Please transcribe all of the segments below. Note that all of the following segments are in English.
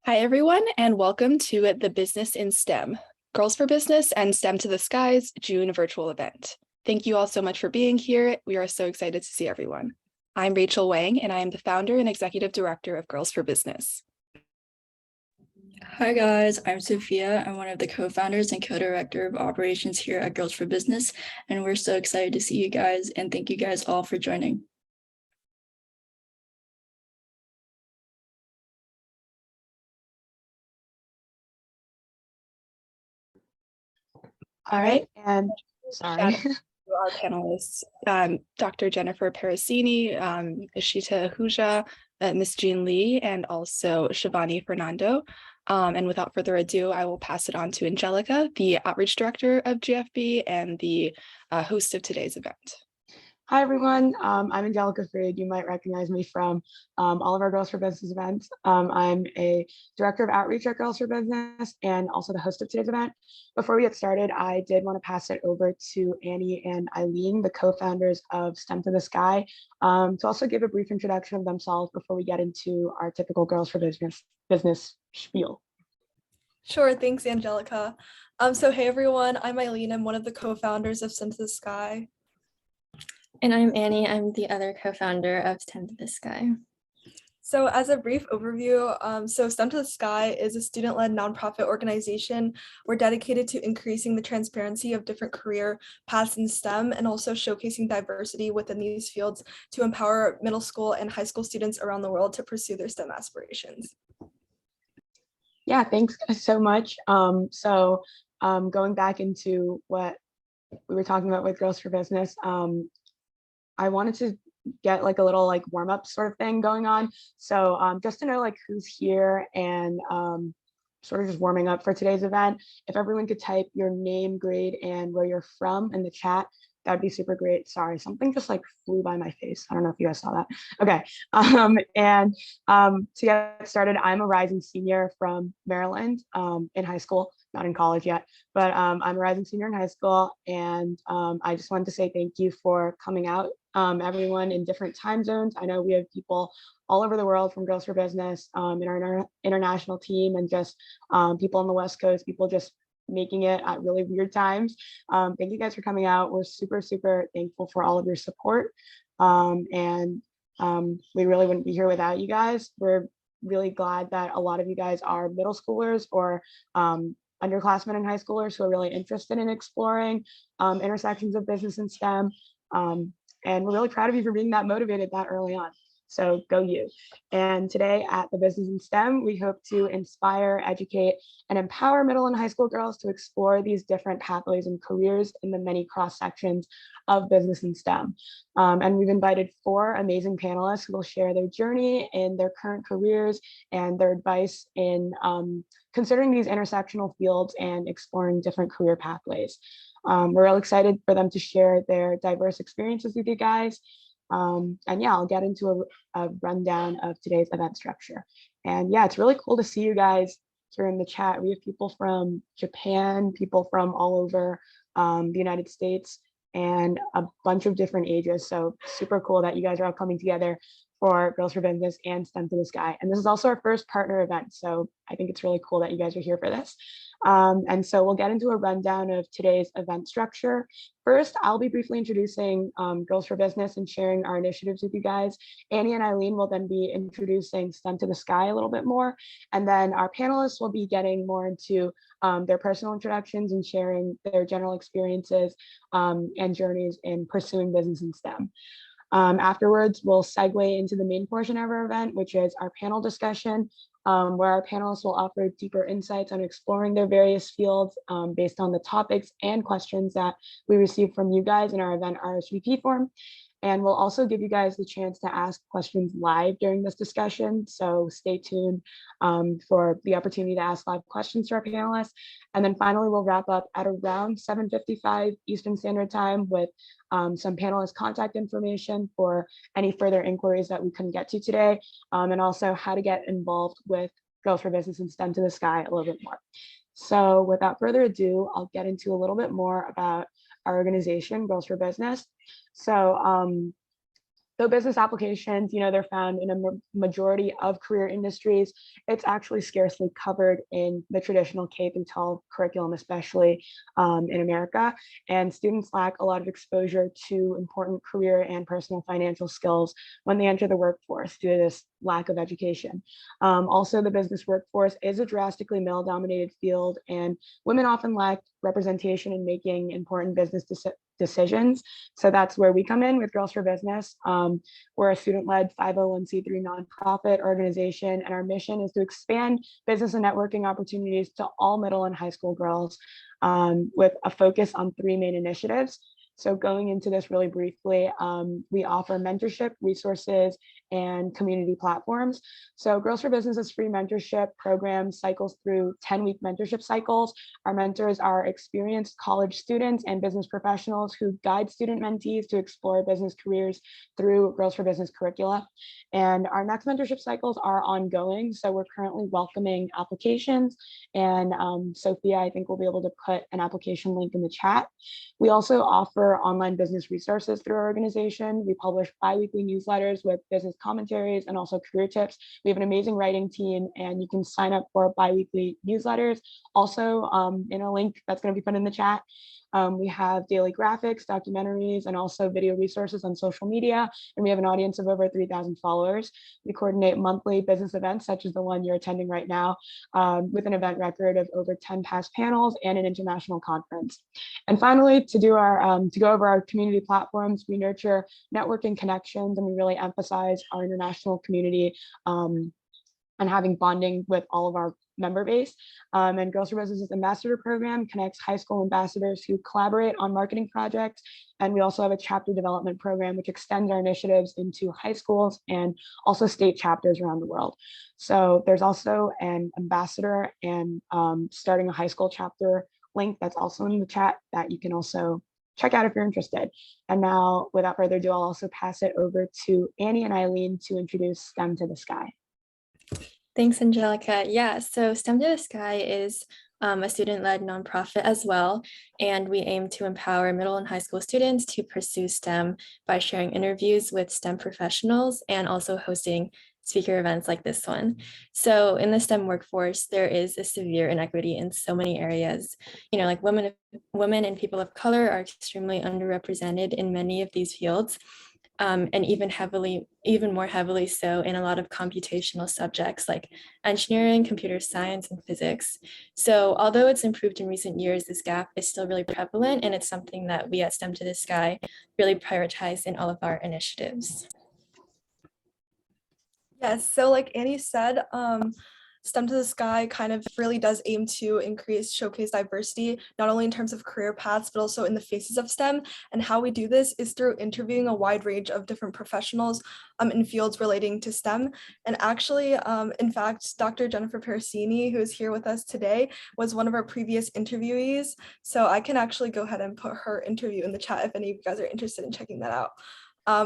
Hi, everyone, and welcome to the Business in STEM, Girls for Business and STEM to the Skies June virtual event. Thank you all so much for being here. We are so excited to see everyone. I'm Rachel Wang, and I am the founder and executive director of Girls for Business. Hi guys, I'm Sophia. I'm one of the co-founders and co-director of operations here at Girls for Business, and we're so excited to see you guys, and thank you guys all for joining. All right, and sorry. Our panelists, Dr. Jennifer Perusini, Ishita Ahuja, Ms. Jean Lee, and also Shavini Fernando. And without further ado, I will pass it on to Angelica, the outreach director of GFB and the host of today's event. Hi, everyone. I'm Angelica Freed. You might recognize me from all of our Girls for Business events. I'm a director of outreach at Girls for Business and also the host of today's event. Before we get started, I did want to pass it over to Annie and Eileen, the co-founders of STEM to the Sky, to also give a brief introduction of themselves before we get into our typical Girls for Business spiel. Sure, thanks, Angelica. So hey everyone, I'm Eileen. I'm one of the co-founders of STEM to the Sky. And I'm Annie. I'm the other co-founder of STEM to the Sky. So as a brief overview, so STEM to the Sky is a student-led nonprofit organization. We're dedicated to increasing the transparency of different career paths in STEM and also showcasing diversity within these fields to empower middle school and high school students around the world to pursue their STEM aspirations. Yeah, thanks so much. Going back into what we were talking about with Girls for Business, I wanted to get like a little warm up sort of thing going on. So just to know who's here and sort of just warming up for today's event, if everyone could type your name, grade, and where you're from in the chat, that'd be super great. Sorry, something just flew by my face. I don't know if you guys saw that. Okay. To get started, I'm a rising senior from Maryland in high school, not in college yet, but I'm a rising senior in high school. And I just wanted to say thank you for coming out, everyone in different time zones. I know we have people all over the world from Girls for Business in our international team, and just people on the West Coast, people just making it at really weird times. Thank you guys for coming out. We're super, super thankful for all of your support. We really wouldn't be here without you guys. We're really glad that a lot of you guys are middle schoolers or underclassmen and high schoolers who are really interested in exploring intersections of business and STEM. And we're really proud of you for being that motivated that early on. So go you. And today at the Business in STEM, we hope to inspire, educate, and empower middle and high school girls to explore these different pathways and careers in the many cross sections of business and STEM. And we've invited 4 amazing panelists who will share their journey in their current careers and their advice in considering these intersectional fields and exploring different career pathways. We're really excited for them to share their diverse experiences with you guys. And yeah, I'll get into a rundown of today's event structure. And yeah, it's really cool to see you guys here in the chat. We have people from Japan, people from all over the United States, and a bunch of different ages. So super cool that you guys are all coming together for Girls for Business and STEM to the Sky. And this is also our first partner event. So I think it's really cool that you guys are here for this. And so we'll get into a rundown of today's event structure. First, I'll be briefly introducing Girls for Business and sharing our initiatives with you guys. Annie and Eileen will then be introducing STEM to the Sky a little bit more. And then our panelists will be getting more into their personal introductions and sharing their general experiences and journeys in pursuing business in STEM. Afterwards, we'll segue into the main portion of our event, which is our panel discussion, where our panelists will offer deeper insights on exploring their various fields based on the topics and questions that we receive from you guys in our event RSVP form. And we'll also give you guys the chance to ask questions live during this discussion. So stay tuned for the opportunity to ask live questions to our panelists. And then finally, we'll wrap up at around 7:55 Eastern Standard Time with some panelist contact information for any further inquiries that we couldn't get to today, and also how to get involved with Girls for Business and STEM to the Sky a little bit more. So without further ado, I'll get into a little bit more about our organization, Girls for Business. So Though business applications, they're found in a majority of career industries, it's actually scarcely covered in the traditional K through 12 curriculum, especially in America. And students lack a lot of exposure to important career and personal financial skills when they enter the workforce due to this lack of education. Also, the business workforce is a drastically male-dominated field, and women often lack representation in making important business decisions. So that's where we come in with Girls for Business. We're a student-led 501c3 nonprofit organization, and our mission is to expand business and networking opportunities to all middle and high school girls with a focus on 3 main initiatives. So going into this really briefly, we offer mentorship, resources, and community platforms. So Girls for Business's free mentorship program cycles through 10-week mentorship cycles. Our mentors are experienced college students and business professionals who guide student mentees to explore business careers through Girls for Business curricula. And our next mentorship cycles are ongoing. So we're currently welcoming applications. And Sophia, I think, will be able to put an application link in the chat. We also offer online business resources through our organization. We publish bi-weekly newsletters with business commentaries and also career tips. We have an amazing writing team, and you can sign up for bi-weekly newsletters. Also, in a link that's going to be put in the chat, we have daily graphics, documentaries, and also video resources on social media. And we have an audience of over 3,000 followers. We coordinate monthly business events, such as the one you're attending right now, with an event record of over 10 past panels and an international conference. And finally, to go over our community platforms, we nurture networking connections, and we really emphasize our international community and having bonding with all of our member base. And Girls for Business's ambassador program connects high school ambassadors who collaborate on marketing projects. And we also have a chapter development program, which extends our initiatives into high schools and also state chapters around the world. So there's also an ambassador and starting a high school chapter link that's also in the chat that you can also check out if you're interested. And now, without further ado, I'll also pass it over to Annie and Eileen to introduce STEM to the Sky. Thanks, Angelica. Yeah, so STEM to the Sky is a student-led nonprofit as well, and we aim to empower middle and high school students to pursue STEM by sharing interviews with STEM professionals and also hosting speaker events like this one. So in the STEM workforce, there is a severe inequity in so many areas. Like women and people of color are extremely underrepresented in many of these fields. And even more heavily so in a lot of computational subjects like engineering, computer science, and physics. So although it's improved in recent years, this gap is still really prevalent, and it's something that we at STEM to the Sky really prioritize in all of our initiatives. Yes, so like Annie said, STEM to the Sky kind of really does aim to showcase diversity, not only in terms of career paths, but also in the faces of STEM. And how we do this is through interviewing a wide range of different professionals in fields relating to STEM. And actually, in fact, Dr. Jennifer Perusini, who is here with us today, was one of our previous interviewees. So I can actually go ahead and put her interview in the chat if any of you guys are interested in checking that out.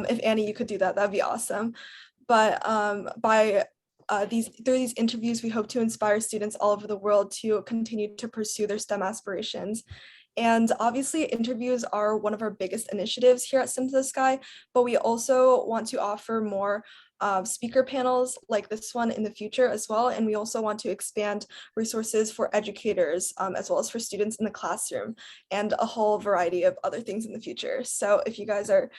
If Annie, you could do that, that'd be awesome. But through these interviews, we hope to inspire students all over the world to continue to pursue their STEM aspirations. And obviously, interviews are one of our biggest initiatives here at STEM to the Sky, but we also want to offer more speaker panels like this one in the future as well. And we also want to expand resources for educators as well as for students in the classroom and a whole variety of other things in the future. So if you guys are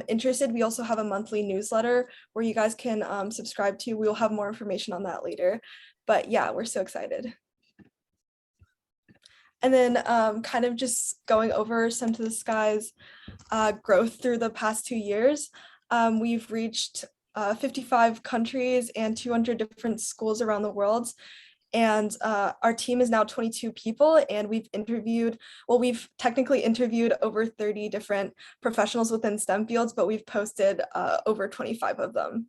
interested, we also have a monthly newsletter where you guys can subscribe to. We will have more information on that later. But yeah, we're so excited. And then kind of just going over STEM to the Sky's growth through the past 2 years. We've reached 55 countries and 200 different schools around the world. And our team is now 22 people, and we've technically interviewed over 30 different professionals within STEM fields, but we've posted over 25 of them.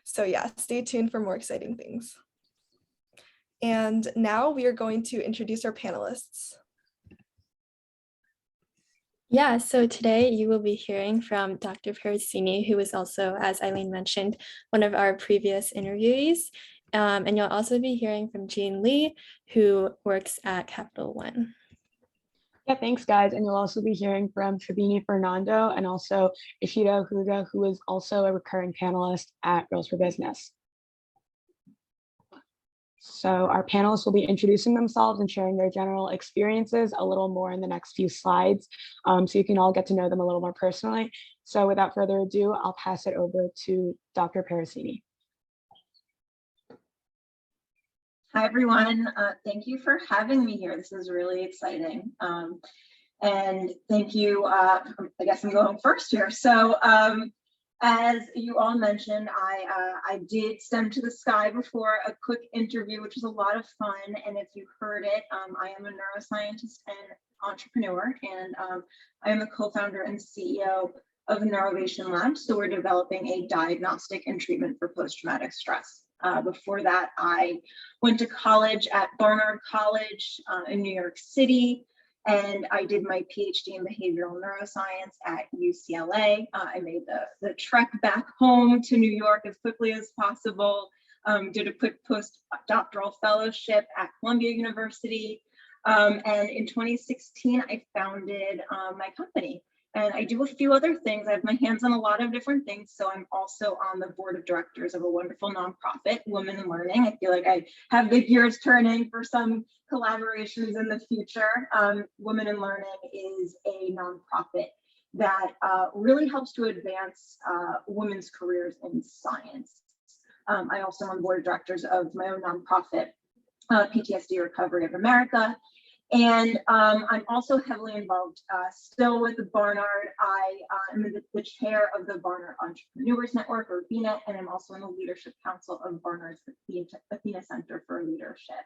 So yeah, stay tuned for more exciting things. And now we are going to introduce our panelists. Yeah, so today you will be hearing from Dr. Perusini, who is also, as Eileen mentioned, one of our previous interviewees. And you'll also be hearing from Jean Lee, who works at Capital One. Yeah, thanks, guys. And you'll also be hearing from Shavini Fernando and also Ishita Ahuja, who is also a recurring panelist at Girls for Business. So our panelists will be introducing themselves and sharing their general experiences a little more in the next few slides, so you can all get to know them a little more personally. So without further ado, I'll pass it over to Dr. Perusini. Hi, everyone. Thank you for having me here. This is really exciting. And thank you. I guess I'm going first here. So as you all mentioned, I did STEM to the Sky before a quick interview, which was a lot of fun. And if you heard it, I am a neuroscientist and entrepreneur, and I am the co-founder and CEO of Neurovation Lab. So we're developing a diagnostic and treatment for post-traumatic stress. Before that, I went to college at Barnard College in New York City, and I did my PhD in behavioral neuroscience at UCLA. I made the trek back home to New York as quickly as possible, did a quick postdoctoral fellowship at Columbia University, and in 2016, I founded my company. And I do a few other things. I have my hands on a lot of different things. So I'm also on the board of directors of a wonderful nonprofit, Women in Learning. I feel like I have the gears turning for some collaborations in the future. Women in Learning is a nonprofit that really helps to advance women's careers in science. I also am on the board of directors of my own nonprofit, PTSD Recovery of America. And I'm also heavily involved still with the Barnard. I am the chair of the Barnard Entrepreneurs Network, or BNET, and I'm also in the Leadership Council of Barnard's Athena Center for Leadership.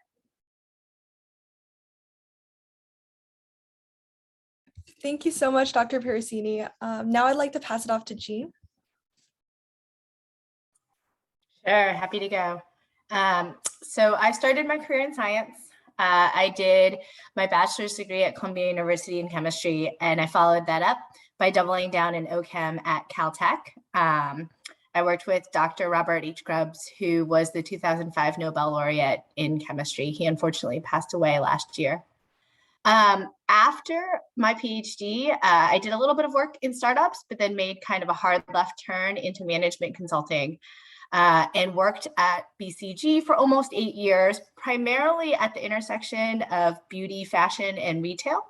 Thank you so much, Dr. Perusini. Now I'd like to pass it off to Jean. Sure, happy to go. So I started my career in science. I did my bachelor's degree at Columbia University in chemistry, and I followed that up by doubling down in OChem at Caltech. I worked with Dr. Robert H. Grubbs, who was the 2005 Nobel laureate in chemistry. He unfortunately passed away last year. After my PhD, I did a little bit of work in startups, but then made kind of a hard left turn into management consulting. And worked at BCG for almost 8 years, primarily at the intersection of beauty, fashion, and retail.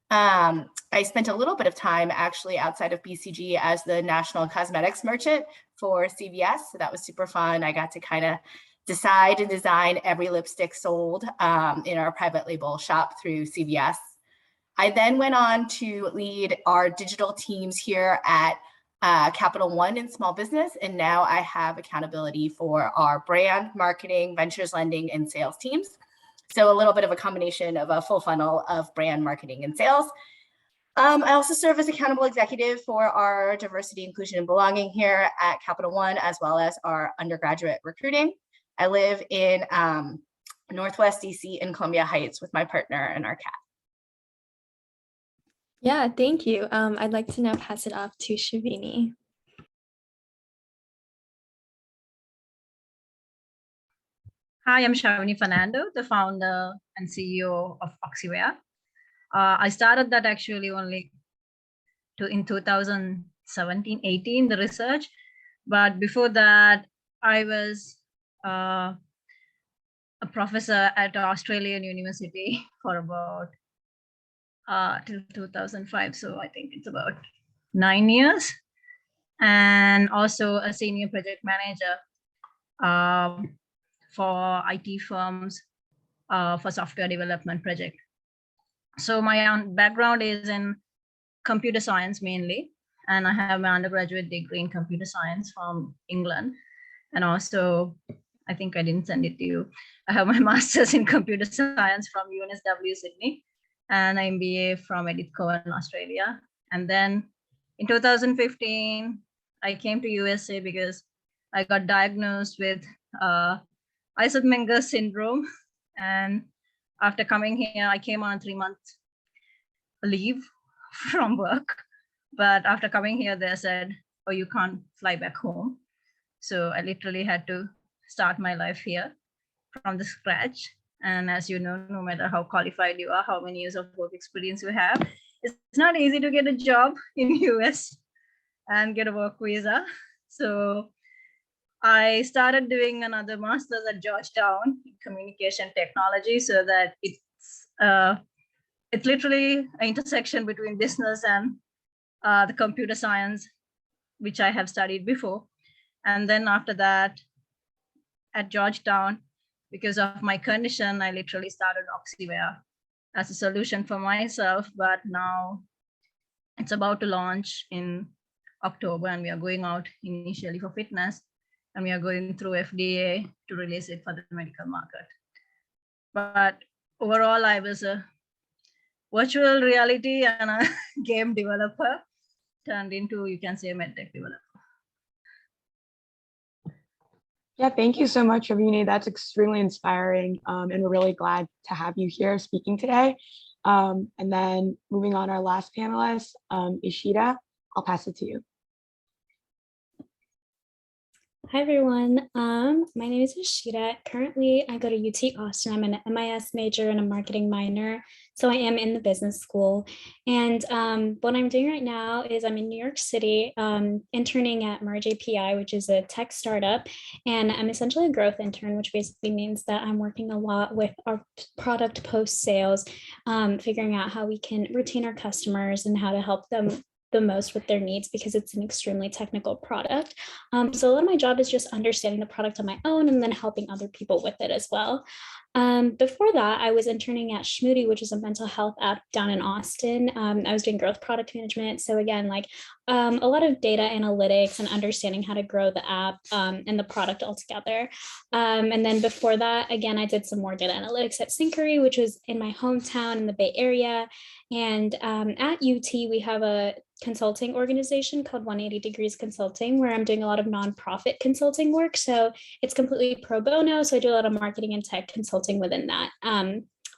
I spent a little bit of time actually outside of BCG as the national cosmetics merchant for CVS. So that was super fun. I got to kind of decide and design every lipstick sold in our private label shop through CVS. I then went on to lead our digital teams here at Capital One in small business, and now I have accountability for our brand, marketing, ventures lending, and sales teams. So a little bit of a combination of a full funnel of brand, marketing, and sales. I also serve as accountable executive for our diversity, inclusion, and belonging here at Capital One, as well as our undergraduate recruiting. I live in Northwest DC in Columbia Heights with my partner and our cat. Yeah, thank you. I'd like to now pass it off to Shavini. Hi, I'm Shavini Fernando, the founder and CEO of OxiWear. I started that actually only in 2017-18, the research. But before that, I was a professor at Australian University for about till 2005. So I think it's about 9 years. And also a senior project manager for IT firms for software development project. So my own background is in computer science mainly, and I have my undergraduate degree in computer science from England. And also, I think I didn't send it to you, I have my master's in computer science from UNSW Sydney and MBA from Edith Cowan, Australia. And then in 2015, I came to USA because I got diagnosed with Eisenmenger syndrome. And after coming here, I came on 3-month leave from work. But after coming here, they said, oh, you can't fly back home. So I literally had to start my life here from the scratch. And as you know, no matter how qualified you are, how many years of work experience you have, it's not easy to get a job in US and get a work visa. So I started doing another master's at Georgetown in communication technology, so that it's literally an intersection between business and the computer science, which I have studied before. And then after that, at Georgetown, because of my condition, I literally started OxiWear as a solution for myself. But now it's about to launch in October, and we are going out initially for fitness, and we are going through FDA to release it for the medical market. But overall, I was a virtual reality and a game developer turned into, you can say, a medtech developer. Yeah, thank you so much, Shavini. That's extremely inspiring, and we're really glad to have you here speaking today. And then moving on, our last panelist, Ishita, I'll pass it to you. Hi, everyone. My name is Ishita. Currently, I go to UT Austin. I'm an MIS major and a marketing minor. So I am in the business school. And what I'm doing right now is I'm in New York City, interning at Merge API, which is a tech startup. And I'm essentially a growth intern, which basically means that I'm working a lot with our product post sales, figuring out how we can retain our customers and how to help them the most with their needs, because it's an extremely technical product. So a lot of my job is just understanding the product on my own and then helping other people with it as well. Before that, I was interning at Schmoody, which is a mental health app down in Austin. I was doing growth product management. So again, like a lot of data analytics and understanding how to grow the app and the product altogether. And then before that, again, I did some more data analytics at Syncery, which was in my hometown in the Bay Area. And at UT, we have a consulting organization called 180 Degrees Consulting, where I'm doing a lot of nonprofit consulting work. So it's completely pro bono. So I do a lot of marketing and tech consulting within that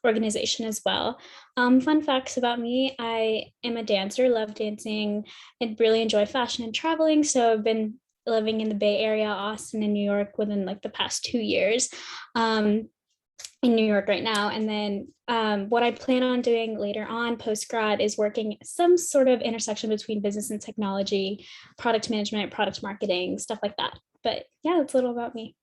organization as well. Fun facts about me: I am a dancer, love dancing, and really enjoy fashion and traveling. So I've been living in the Bay Area, Austin, and New York within like the past 2 years. In New York right now. And then what I plan on doing later on post-grad is working some sort of intersection between business and technology, product management, product marketing, stuff like that. But yeah, that's a little about me.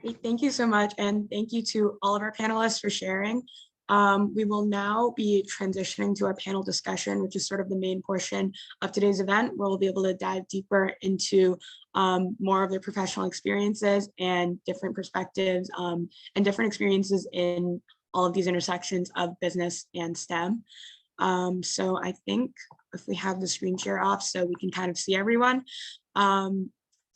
Great, thank you so much. And thank you to all of our panelists for sharing. We will now be transitioning to our panel discussion, which is sort of the main portion of today's event, where we'll be able to dive deeper into more of their professional experiences and different perspectives and different experiences in all of these intersections of business and STEM. So I think if we have the screen share off so we can kind of see everyone.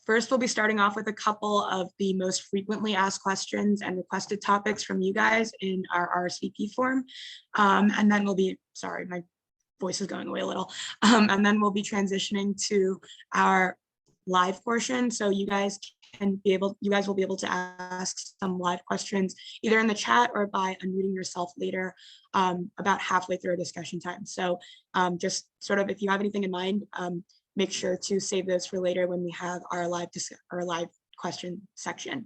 First, we'll be starting off with a couple of the most frequently asked questions and requested topics from you guys in our RSVP form. And then we'll be, sorry, my voice is going away a little. And then we'll be transitioning to our live portion. So you guys will be able to ask some live questions either in the chat or by unmuting yourself later about halfway through our discussion time. So just sort of, if you have anything in mind, make sure to save those for later when we have our live question section.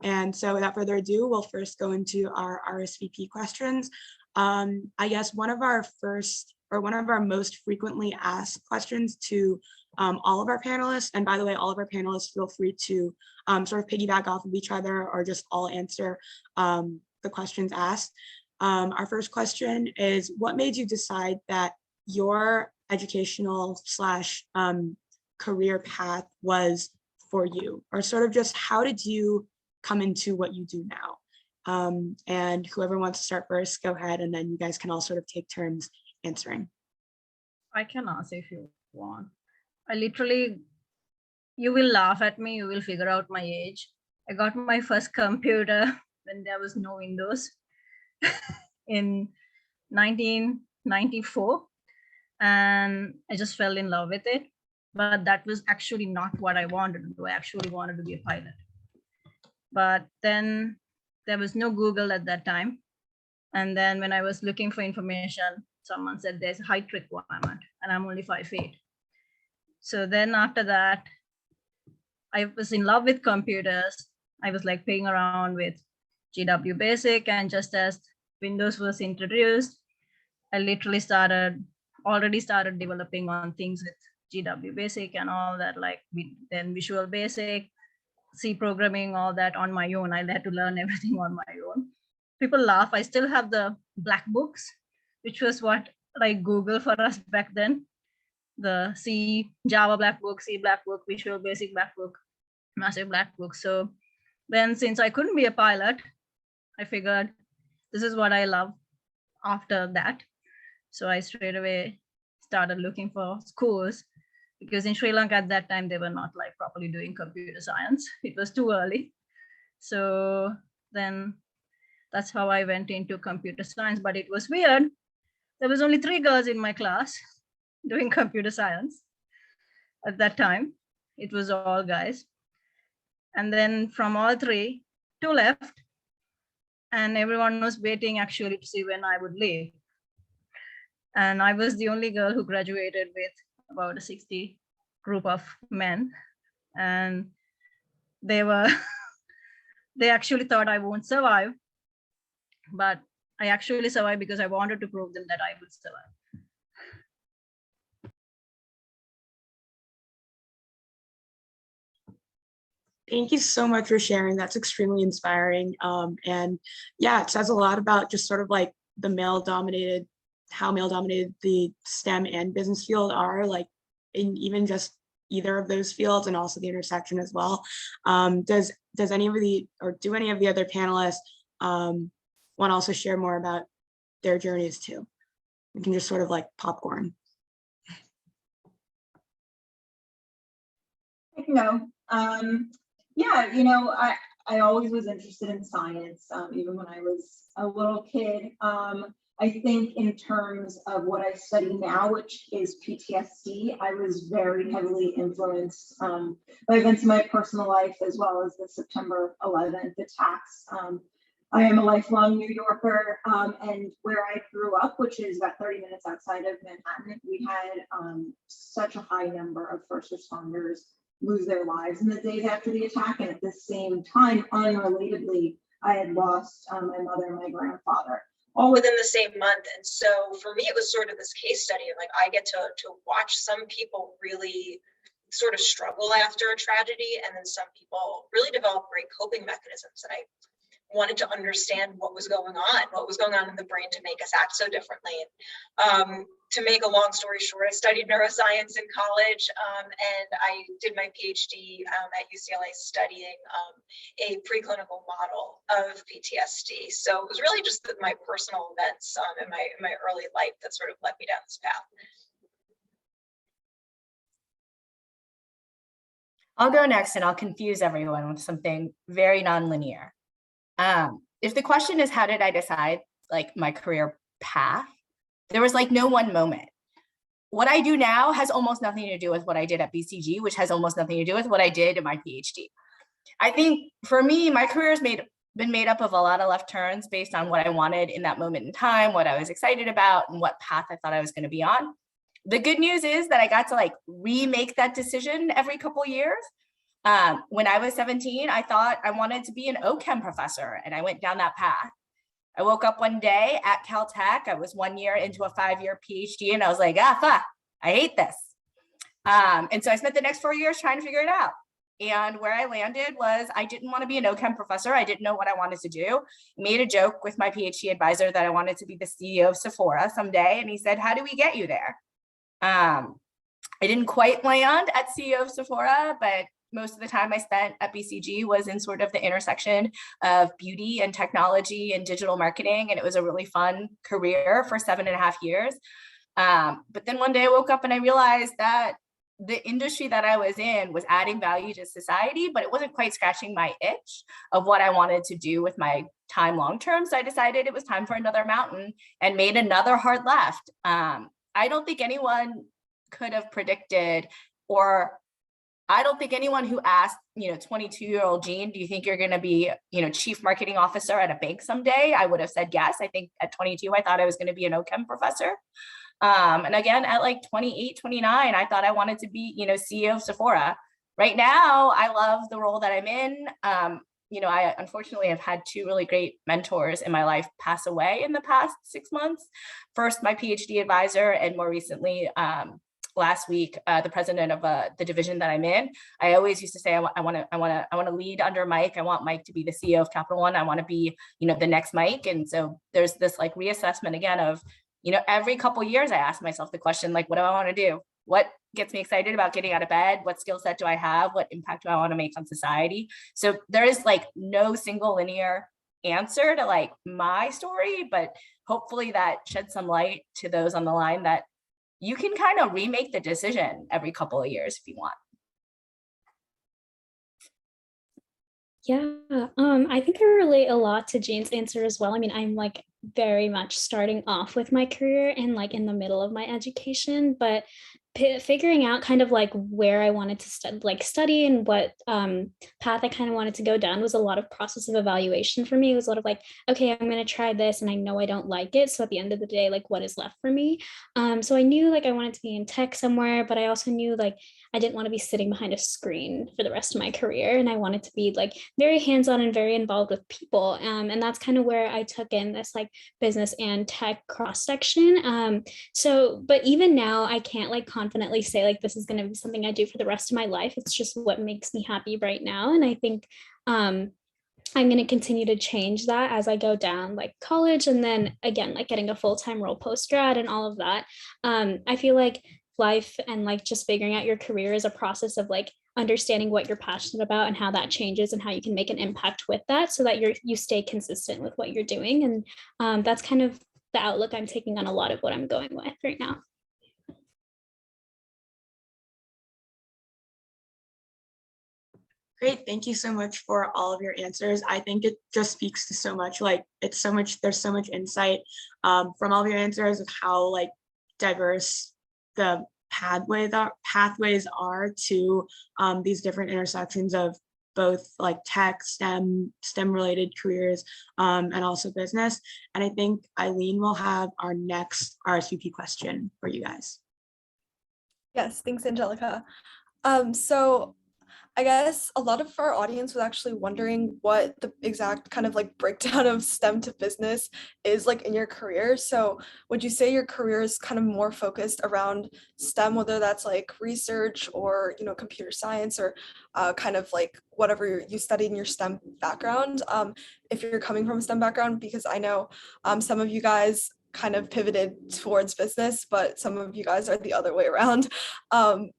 And so without further ado, we'll first go into our RSVP questions. I guess one of our most frequently asked questions to all of our panelists, and by the way, all of our panelists feel free to sort of piggyback off of each other or just all answer the questions asked. Our first question is, what made you decide that your educational / career path was for you, or sort of just how did you come into what you do now? And whoever wants to start first, go ahead, and then you guys can all sort of take turns answering. I can answer if you want. I literally, you will laugh at me, you will figure out my age. I got my first computer when there was no Windows in 1994. And I just fell in love with it. But that was actually not what I wanted to do. I actually wanted to be a pilot. But then there was no Google at that time. And then when I was looking for information, someone said there's a height requirement, and I'm only 5'8". So then after that, I was in love with computers. I was like playing around with GW Basic, and just as Windows was introduced, I literally already started developing on things with GW Basic and all that, like then Visual Basic, C programming, all that on my own. I had to learn everything on my own. People laugh. I still have the black books, which was what like Google for us back then. The C, Java black book, C black book, Visual Basic black book, massive black book. So then since I couldn't be a pilot, I figured this is what I love after that. So I straight away started looking for schools, because in Sri Lanka at that time, they were not like properly doing computer science. It was too early. So then that's how I went into computer science. But it was weird. There was only 3 girls in my class doing computer science at that time. It was all guys. And then from all 3, 2 left. And everyone was waiting actually to see when I would leave. And I was the only girl who graduated with about a 60 group of men. And they actually thought I won't survive. But I actually survived because I wanted to prove them that I would survive. Thank you so much for sharing. That's extremely inspiring. And yeah, it says a lot about just sort of like the how male dominated the STEM and business field are, like in even just either of those fields, and also the intersection as well. Does any of the, or do any of the other panelists want to also share more about their journeys too? We can just sort of like popcorn. I can go. Yeah, you know, I always was interested in science, even when I was a little kid. I think in terms of what I study now, which is PTSD, I was very heavily influenced by events in my personal life, as well as the September 11th attacks. I am a lifelong New Yorker, and where I grew up, which is about 30 minutes outside of Manhattan, we had such a high number of first responders lose their lives in the days after the attack. And at the same time, unrelatedly, I had lost my mother and my grandfather, all within the same month. And so for me, it was sort of this case study of like, I get to watch some people really sort of struggle after a tragedy, and then some people really develop great coping mechanisms. And I wanted to understand what was going on in the brain to make us act so differently. To make a long story short, I studied neuroscience in college, and I did my PhD at UCLA studying a preclinical model of PTSD. So it was really just my personal events in my early life that sort of led me down this path. I'll go next, and I'll confuse everyone with something very nonlinear. If the question is, how did I decide like my career path? There was like no one moment. What I do now has almost nothing to do with what I did at BCG, which has almost nothing to do with what I did in my PhD. I think for me, my career has been made up of a lot of left turns based on what I wanted in that moment in time, what I was excited about, and what path I thought I was going to be on. The good news is that I got to like remake that decision every couple of years. When I was 17, I thought I wanted to be an OChem professor, and I went down that path. I woke up one day at Caltech. I was 1 year into a 5-year PhD, and I was like, fuck, I hate this. And so I spent the next 4 years trying to figure it out. And where I landed was I didn't want to be an OChem professor. I didn't know what I wanted to do. Made a joke with my PhD advisor that I wanted to be the CEO of Sephora someday. And he said, how do we get you there? I didn't quite land at CEO of Sephora, but most of the time I spent at BCG was in sort of the intersection of beauty and technology and digital marketing. And it was a really fun career for 7.5 years. But then one day I woke up and I realized that the industry that I was in was adding value to society, but it wasn't quite scratching my itch of what I wanted to do with my time long-term. So I decided it was time for another mountain and made another hard left. I don't think anyone could have predicted, or I don't think anyone who asked, 22-year-old Jean, do you think you're going to be, chief marketing officer at a bank someday? I would have said yes. I think at 22, I thought I was going to be an OChem professor. And again, at like 28, 29, I thought I wanted to be, CEO of Sephora. Right now, I love the role that I'm in. I unfortunately have had two really great mentors in my life pass away in the past 6 months. First, my PhD advisor, and more recently, last week, the president of the division that I'm in. I always used to say, I want to lead under Mike. I want Mike to be the CEO of Capital One. I want to be, the next Mike. And so there's this like reassessment again of, every couple of years I ask myself the question, like, what do I want to do? What gets me excited about getting out of bed? What skill set do I have? What impact do I want to make on society? So there is like no single linear answer to like my story, but hopefully that sheds some light to those on the line that you can kind of remake the decision every couple of years if you want. Yeah, I think I relate a lot to Jane's answer as well. I mean, I'm like very much starting off with my career and like in the middle of my education, but figuring out kind of like where I wanted to study and what path I kind of wanted to go down was a lot of process of evaluation for me. It was a lot of like, okay, I'm going to try this and I know I don't like it. So at the end of the day, like what is left for me? So I knew like I wanted to be in tech somewhere, but I also knew like I didn't want to be sitting behind a screen for the rest of my career. And I wanted to be like very hands-on and very involved with people. And that's kind of where I took in this like business and tech cross section. But even now I can't like confidently say like this is going to be something I do for the rest of my life. It's just what makes me happy right now. And I think I'm going to continue to change that as I go down like college and then again like getting a full-time role post-grad and all of that. I feel like life and like just figuring out your career is a process of like understanding what you're passionate about and how that changes and how you can make an impact with that so that you stay consistent with what you're doing. And that's kind of the outlook I'm taking on a lot of what I'm going with right now. Great. Thank you so much for all of your answers. I think it just speaks to so much, like there's so much insight from all of your answers of how like diverse the pathways are to these different intersections of both like tech, STEM related careers, and also business. And I think Eileen will have our next RSVP question for you guys. Yes, thanks, Angelica. So I guess a lot of our audience was actually wondering what the exact kind of like breakdown of STEM to business is like in your career. So would you say your career is kind of more focused around STEM, whether that's like research or, computer science or kind of like whatever you studied in your STEM background, if you're coming from a STEM background, because I know some of you guys kind of pivoted towards business, but some of you guys are the other way around,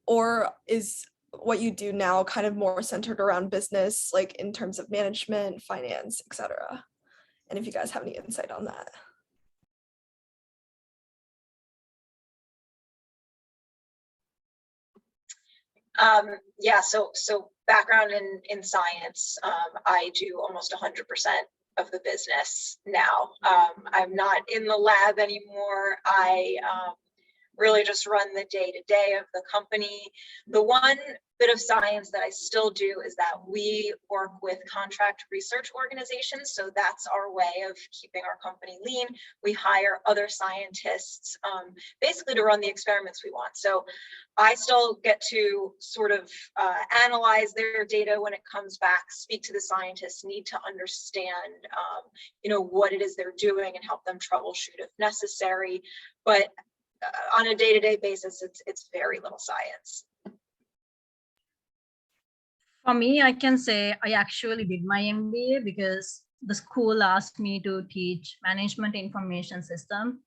or is what you do now kind of more centered around business, like in terms of management, finance, etc. And if you guys have any insight on that. Yeah, so background in science, I do almost 100% of the business now. I'm not in the lab anymore. I really just run the day-to-day of the company. The one bit of science that I still do is that we work with contract research organizations. So that's our way of keeping our company lean. We hire other scientists basically to run the experiments we want. So I still get to sort of analyze their data when it comes back, speak to the scientists, need to understand what it is they're doing and help them troubleshoot if necessary. But on a day-to-day basis, it's very little science. For me, I can say I actually did my MBA because the school asked me to teach management information system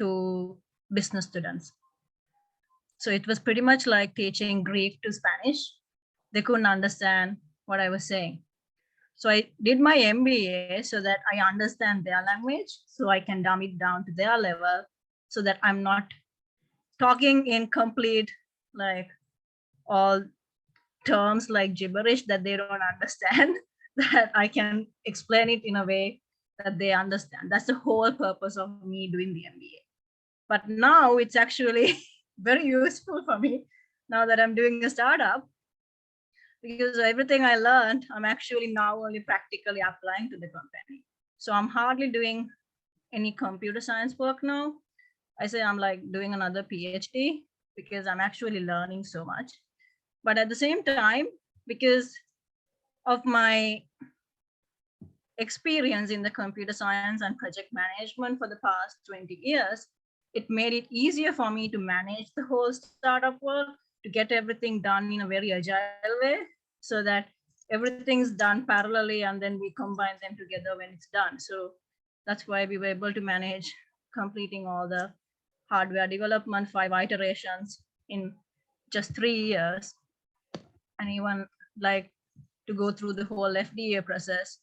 to business students. So it was pretty much like teaching Greek to Spanish. They couldn't understand what I was saying. So I did my MBA so that I understand their language, so I can dumb it down to their level, so that I'm not talking in complete, like all terms like gibberish that they don't understand, that I can explain it in a way that they understand. That's the whole purpose of me doing the MBA. But now it's actually very useful for me now that I'm doing a startup, because everything I learned, I'm actually now only practically applying to the company. So I'm hardly doing any computer science work now. I say I'm like doing another PhD because I'm actually learning so much. But at the same time, because of my experience in the computer science and project management for the past 20 years, it made it easier for me to manage the whole startup work, to get everything done in a very agile way, so that everything's done parallelly and then we combine them together when it's done. So that's why we were able to manage completing all the hardware development, 5 iterations in just 3 years, and even like to go through the whole FDA process.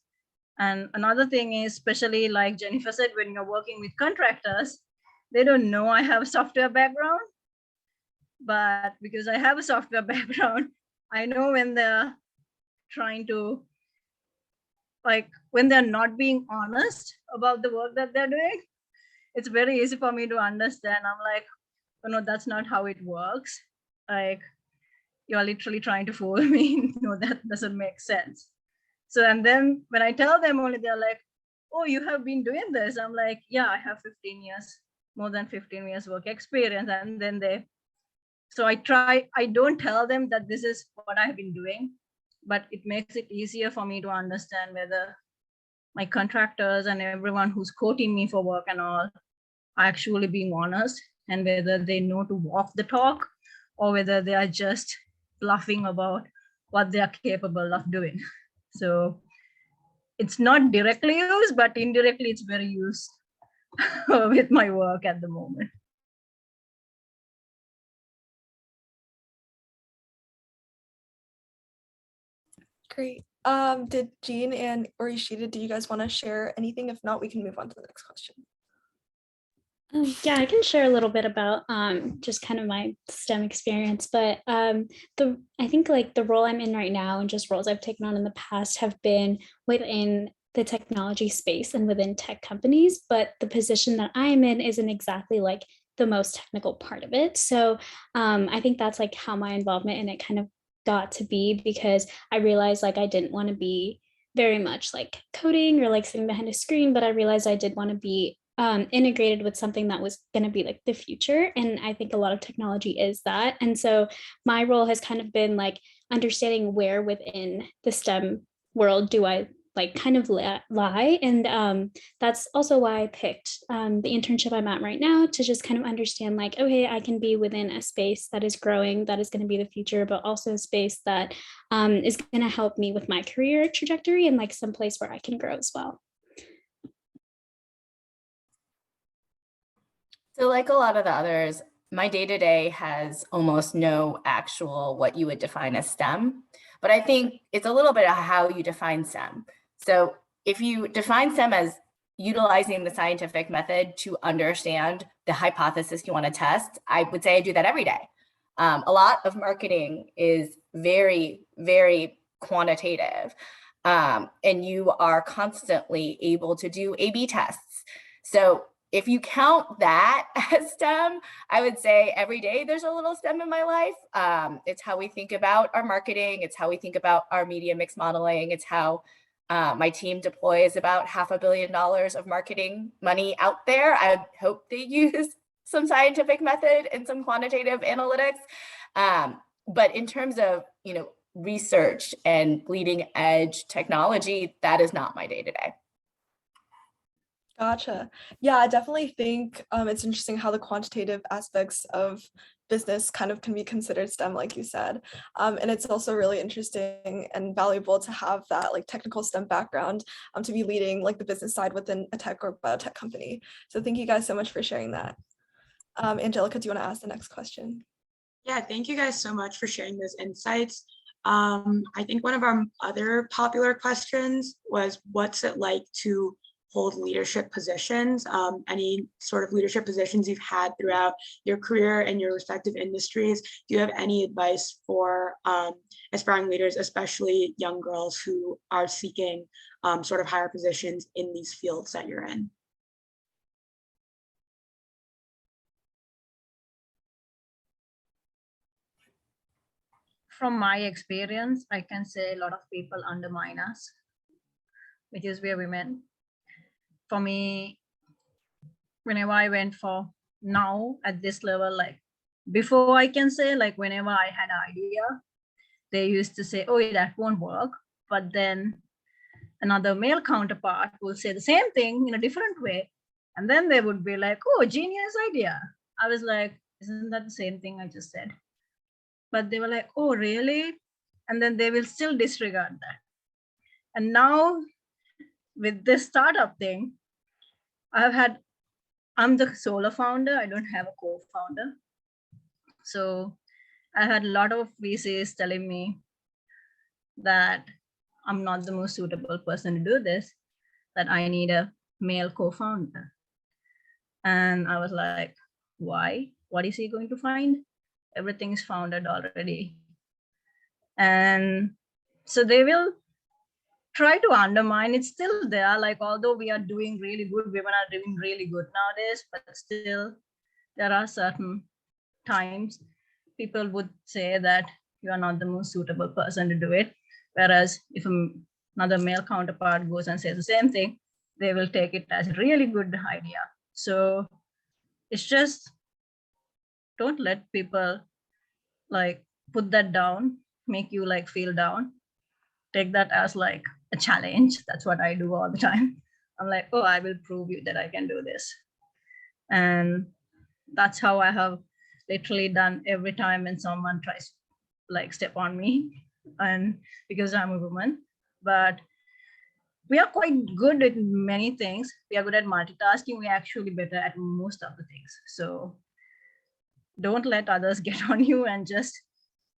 And another thing is, especially like Jennifer said, when you're working with contractors, they don't know I have a software background, but because I have a software background, I know when they're trying to, like, when they're not being honest about the work that they're doing, it's very easy for me to understand. I'm like, oh no, that's not how it works. Like, you're literally trying to fool me. No, that doesn't make sense. So, and then when I tell them only, they're like, oh, you have been doing this. I'm like, yeah, I have 15 years, more than 15 years work experience. And then so I don't tell them that this is what I've been doing, but it makes it easier for me to understand whether my contractors and everyone who's quoting me for work and all are actually being honest, and whether they know to walk the talk or whether they are just bluffing about what they are capable of doing. So it's not directly used, but indirectly it's very used with my work at the moment. Great. Did Jean or Ishita, do you guys want to share anything? If not, we can move on to the next question. Yeah, I can share a little bit about just kind of my STEM experience, but I think like the role I'm in right now and just roles I've taken on in the past have been within the technology space and within tech companies, but the position that I'm in isn't exactly like the most technical part of it. So I think that's like how my involvement in it kind of got to be, because I realized like I didn't want to be very much like coding or like sitting behind a screen, but I realized I did want to be integrated with something that was going to be like the future. And I think a lot of technology is that. And so my role has kind of been like understanding where within the STEM world do I like kind of lie. And that's also why I picked the internship I'm at right now, to just kind of understand like, okay, I can be within a space that is growing, that is going to be the future, but also a space that is going to help me with my career trajectory and like some place where I can grow as well. So like a lot of the others, my day-to-day has almost no actual what you would define as STEM, but I think it's a little bit of how you define STEM. So if you define STEM as utilizing the scientific method to understand the hypothesis you want to test, I would say I do that every day. A lot of marketing is very, very quantitative, and you are constantly able to do A/B tests. So if you count that as STEM, I would say every day there's a little STEM in my life. It's how we think about our marketing. It's how we think about our media mix modeling. It's how my team deploys about $500 million of marketing money out there. I hope they use some scientific method and some quantitative analytics. But in terms of, research and bleeding edge technology, that is not my day-to-day. Gotcha. Yeah, I definitely think it's interesting how the quantitative aspects of business kind of can be considered STEM, like you said. And it's also really interesting and valuable to have that like technical STEM background to be leading like the business side within a tech or biotech company. So thank you guys so much for sharing that. Angelica, do you want to ask the next question? Yeah, thank you guys so much for sharing those insights. I think one of our other popular questions was, what's it like to hold leadership positions? Any sort of leadership positions you've had throughout your career and your respective industries? Do you have any advice for aspiring leaders, especially young girls who are seeking sort of higher positions in these fields that you're in? From my experience, I can say a lot of people undermine us, which is where women. For me, whenever I went for now at this level, like before, I can say like whenever I had an idea, they used to say, oh, that won't work. But then another male counterpart will say the same thing in a different way. And then they would be like, oh, genius idea. I was like, isn't that the same thing I just said? But they were like, oh, really? And then they will still disregard that. And now with this startup thing, I'm the solo founder. I don't have a co-founder. So I had a lot of VCs telling me that I'm not the most suitable person to do this, that I need a male co-founder. And I was like, why? What is he going to find? Everything is founded already. And so they will try to undermine. It's still there. Like, although we are doing really good, women are doing really good nowadays, but still there are certain times people would say that you are not the most suitable person to do it. Whereas if another male counterpart goes and says the same thing, they will take it as a really good idea. So it's just, don't let people like put that down, make you like feel down. Take that as like a challenge. That's what I do all the time. I'm like, oh, I will prove you that I can do this. And that's how I have literally done every time when someone tries like step on me, and because I'm a woman. But we are quite good at many things. We are good at multitasking. We're actually better at most of the things. So don't let others get on you, and just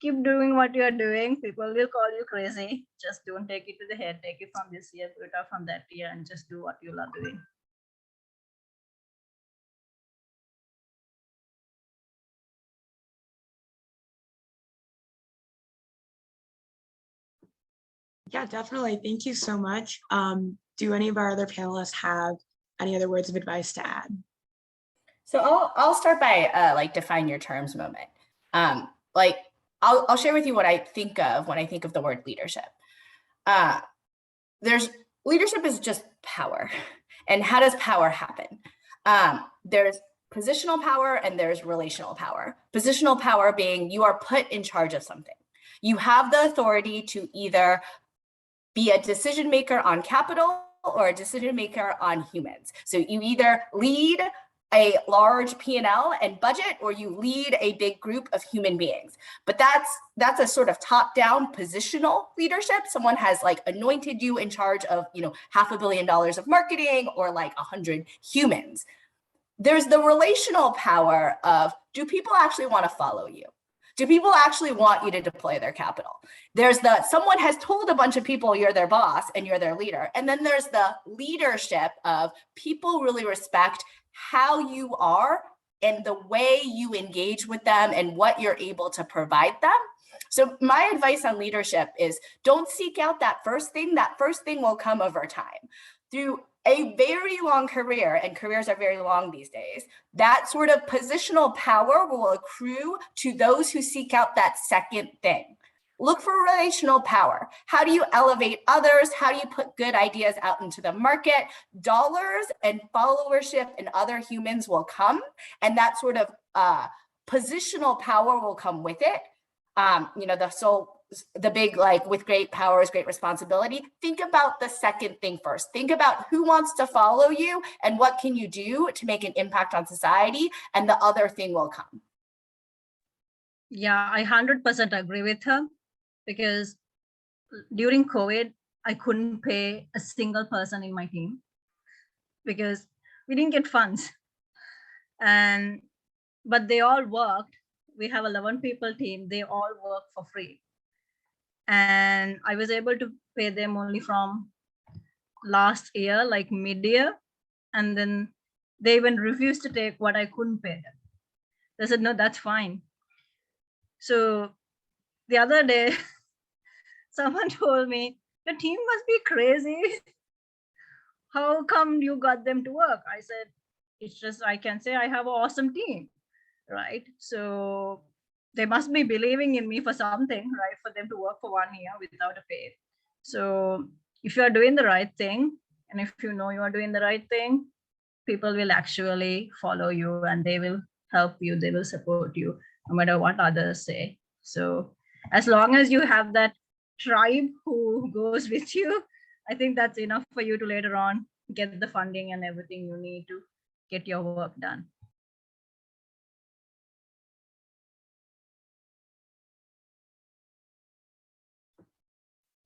keep doing what you're doing. People will call you crazy. Just don't take it to the head. Take it from this year, put it out from that year, and just do what you love doing. Yeah, definitely. Thank you so much. Do any of our other panelists have any other words of advice to add? So I'll start by like define your terms moment. Like I'll share with you what I think of when I think of the word leadership. Leadership is just power. And how does power happen? There's positional power and there's relational power. Positional power being you are put in charge of something. You have the authority to either be a decision maker on capital or a decision maker on humans. So you either lead a large P&L and budget, or you lead a big group of human beings. But that's a sort of top-down positional leadership. Someone has like anointed you in charge of, $500 million of marketing or like 100 humans. There's the relational power of, do people actually want to follow you? Do people actually want you to deploy their capital? There's someone has told a bunch of people you're their boss and you're their leader. And then there's the leadership of people really respect how you are and the way you engage with them and what you're able to provide them. So my advice on leadership is don't seek out that first thing. That first thing will come over time. Through a very long career, and careers are very long these days, that sort of positional power will accrue to those who seek out that second thing. Look for relational power. How do you elevate others? How do you put good ideas out into the market? Dollars and followership and other humans will come, and that sort of positional power will come with it. The big, like, with great power is great responsibility. Think about the second thing first. Think about who wants to follow you and what can you do to make an impact on society, and the other thing will come. Yeah, I 100% agree with her, because during COVID, I couldn't pay a single person in my team because we didn't get funds. But they all worked. We have 11 people team. They all work for free. And I was able to pay them only from last year, like mid-year. And then they even refused to take what I couldn't pay them. They said, no, that's fine. So the other day, someone told me, your team must be crazy. How come you got them to work? I said, it's just, I can say I have an awesome team, right? So they must be believing in me for something, right? For them to work for 1 year without a pay. So if you are doing the right thing, and if you know you are doing the right thing, people will actually follow you and they will help you. They will support you no matter what others say. So as long as you have that tribe who goes with you, I think that's enough for you to later on get the funding and everything you need to get your work done.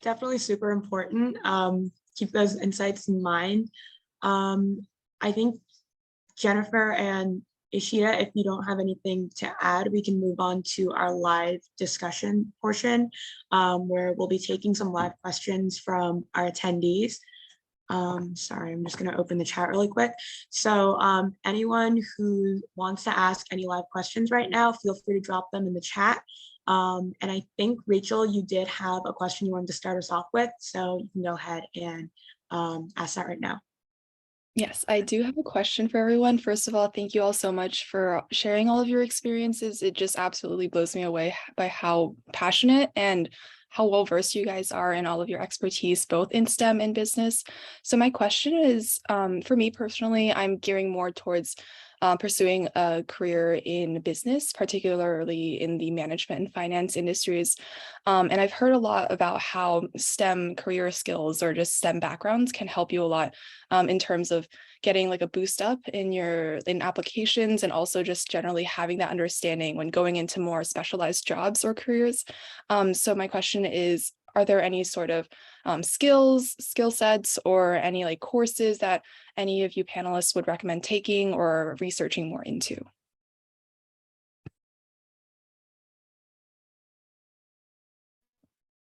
Definitely super important. Keep those insights in mind. I think Jennifer and Ishita, if you don't have anything to add, we can move on to our live discussion portion, where we'll be taking some live questions from our attendees. Sorry, I'm just going to open the chat really quick. So anyone who wants to ask any live questions right now, feel free to drop them in the chat. And I think, Rachel, you did have a question you wanted to start us off with, so you can go ahead and ask that right now. Yes, I do have a question for everyone. First of all, thank you all so much for sharing all of your experiences. It just absolutely blows me away by how passionate and how well-versed you guys are in all of your expertise, both in STEM and business. So my question is, for me personally, I'm gearing more towards pursuing a career in business, particularly in the management and finance industries. And I've heard a lot about how STEM career skills or just STEM backgrounds can help you a lot in terms of getting like a boost up in applications, and also just generally having that understanding when going into more specialized jobs or careers. So my question is, are there any sort of skill sets or any like courses that any of you panelists would recommend taking or researching more into?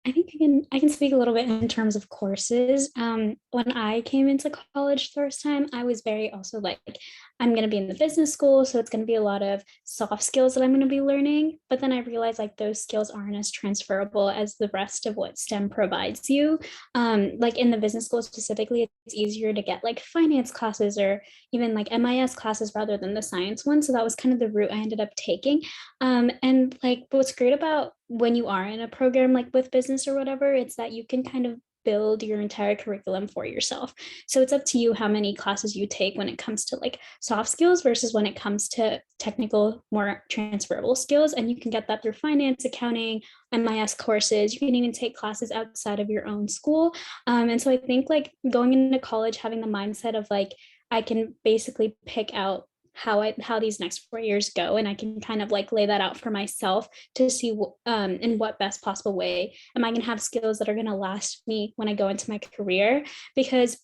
I think I can speak a little bit in terms of courses. When I came into college the first time, I was very also like, I'm going to be in the business school, so it's going to be a lot of soft skills that I'm going to be learning. But then I realized like those skills aren't as transferable as the rest of what STEM provides you. Like in the business school specifically, it's easier to get like finance classes or even like MIS classes rather than the science one. So that was kind of the route I ended up taking. And like what's great about when you are in a program like with business or whatever, it's that you can kind of build your entire curriculum for yourself. So it's up to you how many classes you take when it comes to like soft skills versus when it comes to technical, more transferable skills. And you can get that through finance, accounting, MIS courses. You can even take classes outside of your own school. And so I think like going into college, having the mindset of like, I can basically pick out how these next 4 years go, and I can kind of like lay that out for myself to see in what best possible way am I going to have skills that are going to last me when I go into my career. Because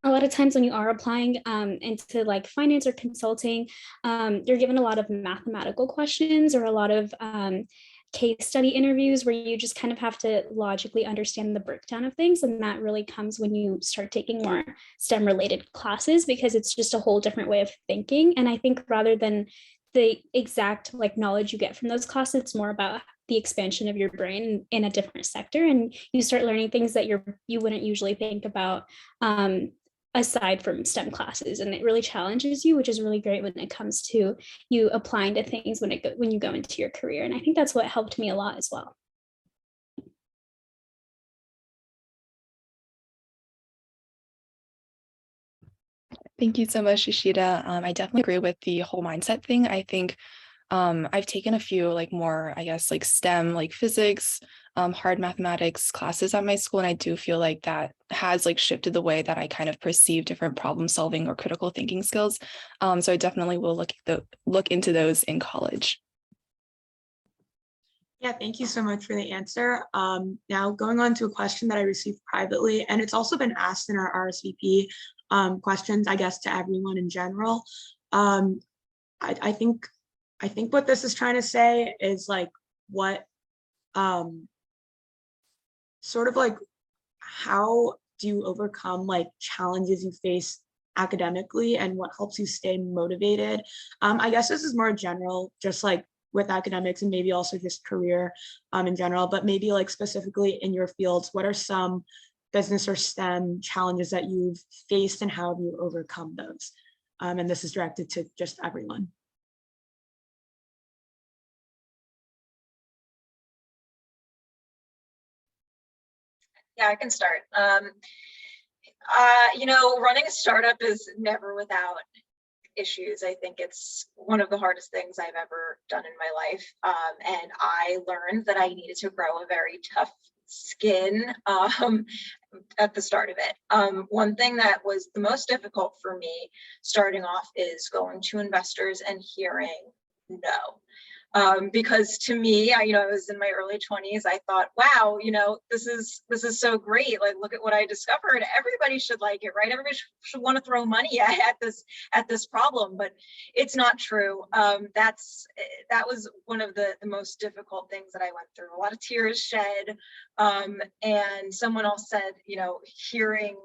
a lot of times when you are applying into like finance or consulting, you're given a lot of mathematical questions or a lot of case study interviews where you just kind of have to logically understand the breakdown of things. And that really comes when you start taking more STEM related classes, because it's just a whole different way of thinking. And I think rather than the exact like knowledge you get from those classes, it's more about the expansion of your brain in a different sector, and you start learning things that you wouldn't usually think about aside from STEM classes, and it really challenges you, which is really great when it comes to you applying to things when you go into your career. And I think that's what helped me a lot as well. Thank you so much, Ishita. I definitely agree with the whole mindset thing. I think I've taken a few like more, I guess, like STEM, like physics, hard mathematics classes at my school. And I do feel like that has like shifted the way that I kind of perceive different problem solving or critical thinking skills. So I definitely will look into those in college. Yeah, thank you so much for the answer. Now going on to a question that I received privately, and it's also been asked in our RSVP questions, I guess, to everyone in general. I think what this is trying to say is like what sort of like how do you overcome like challenges you face academically, and what helps you stay motivated? I guess this is more general, just like with academics and maybe also just career in general, but maybe like specifically in your fields, what are some business or STEM challenges that you've faced and how have you overcome those? And this is directed to just everyone. Yeah, I can start. You know, running a startup is never without issues. I think it's one of the hardest things I've ever done in my life. And I learned that I needed to grow a very tough skin at the start of it. One thing that was the most difficult for me starting off is going to investors and hearing no. Because to me, I was in my early 20s. I thought, wow, this is so great. Like, look at what I discovered. Everybody should like it, right? Everybody should want to throw money at this problem, but it's not true. That was one of the most difficult things that I went through. A lot of tears shed, and someone else said, hearing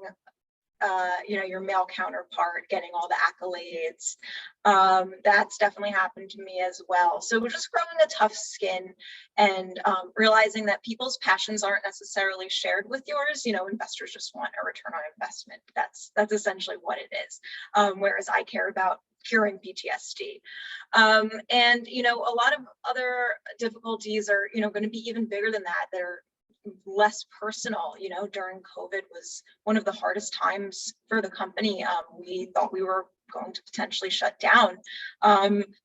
your male counterpart getting all the accolades. That's definitely happened to me as well. So we're just growing a tough skin and realizing that people's passions aren't necessarily shared with yours. Investors just want a return on investment. That's essentially what it is. Whereas I care about curing PTSD. And a lot of other difficulties are going to be even bigger than that. They're less personal. During COVID was one of the hardest times for the company. We thought we were going to potentially shut down.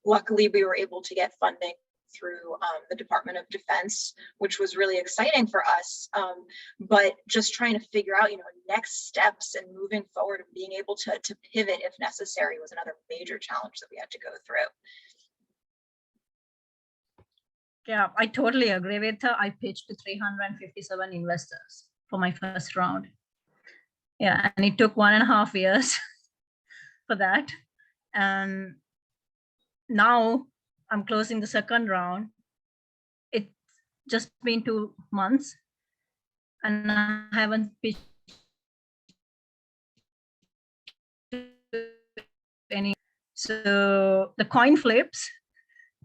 Luckily, we were able to get funding through the Department of Defense, which was really exciting for us. But just trying to figure out, next steps and moving forward and being able to pivot if necessary was another major challenge that we had to go through. Yeah, I totally agree with her. I pitched to 357 investors for my first round. Yeah, and it took 1.5 years for that. And now I'm closing the second round. It's just been 2 months and I haven't pitched any. So the coin flips,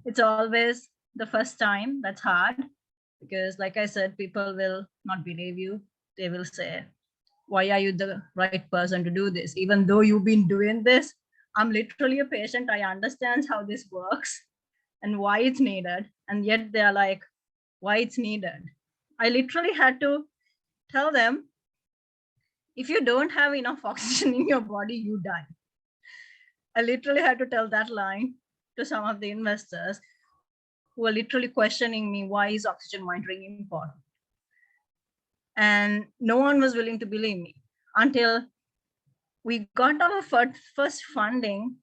it's always the first time that's hard, because like I said, people will not believe you. They will say, why are you the right person to do this? Even though you've been doing this, I'm literally a patient. I understand how this works and why it's needed. And yet they're like, why it's needed? I literally had to tell them, if you don't have enough oxygen in your body, you die. I literally had to tell that line to some of the investors who are literally questioning me, why is oxygen monitoring important? And no one was willing to believe me until we got our first funding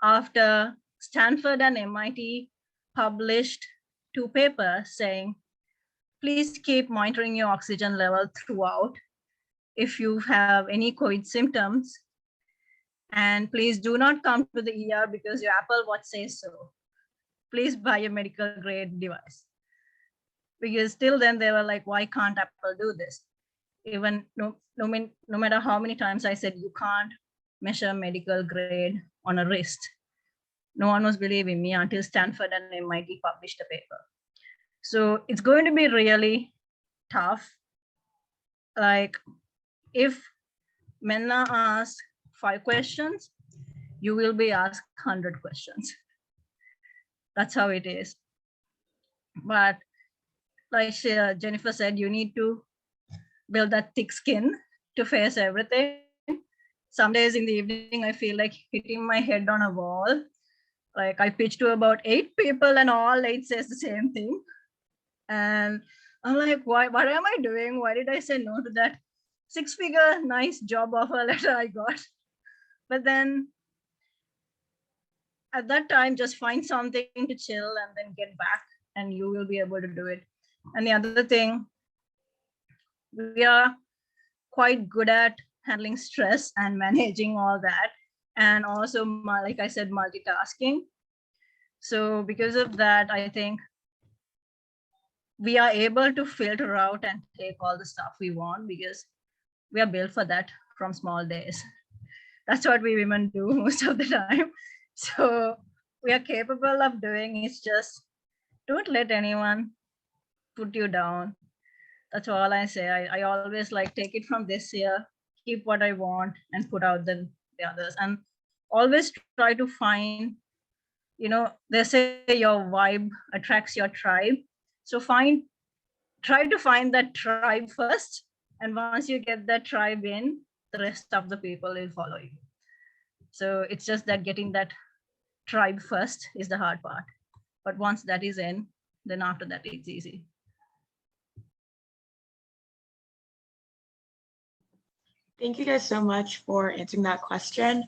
after Stanford and MIT published 2 papers saying, please keep monitoring your oxygen level throughout if you have any COVID symptoms. And please do not come to the ER because your Apple Watch says so. Please buy a medical grade device. Because till then they were like, why can't Apple do this? Even no matter how many times I said, you can't measure medical grade on a wrist. No one was believing me until Stanford and MIT published a paper. So it's going to be really tough. Like if Menna asks 5 questions, you will be asked 100 questions. That's how it is. But like Jennifer said, you need to build that thick skin to face everything. Some days in the evening, I feel like hitting my head on a wall. Like I pitched to about 8 people and all 8 says the same thing. And I'm like, what am I doing? Why did I say no to that 6-figure nice job offer letter I got? But then at that time, just find something to chill and then get back and you will be able to do it. And the other thing, we are quite good at handling stress and managing all that. And also, like I said, multitasking. So because of that, I think we are able to filter out and take all the stuff we want because we are built for that from small days. That's what we women do most of the time. So we are capable of doing. It's just don't let anyone put you down. That's all I say. I always like take it from this year, keep what I want and put out the others. And always try to find, they say your vibe attracts your tribe. So try to find that tribe first. And once you get that tribe in, the rest of the people will follow you. So it's just that getting that tribe first is the hard part. But once that is in, then after that it's easy. Thank you guys so much for answering that question.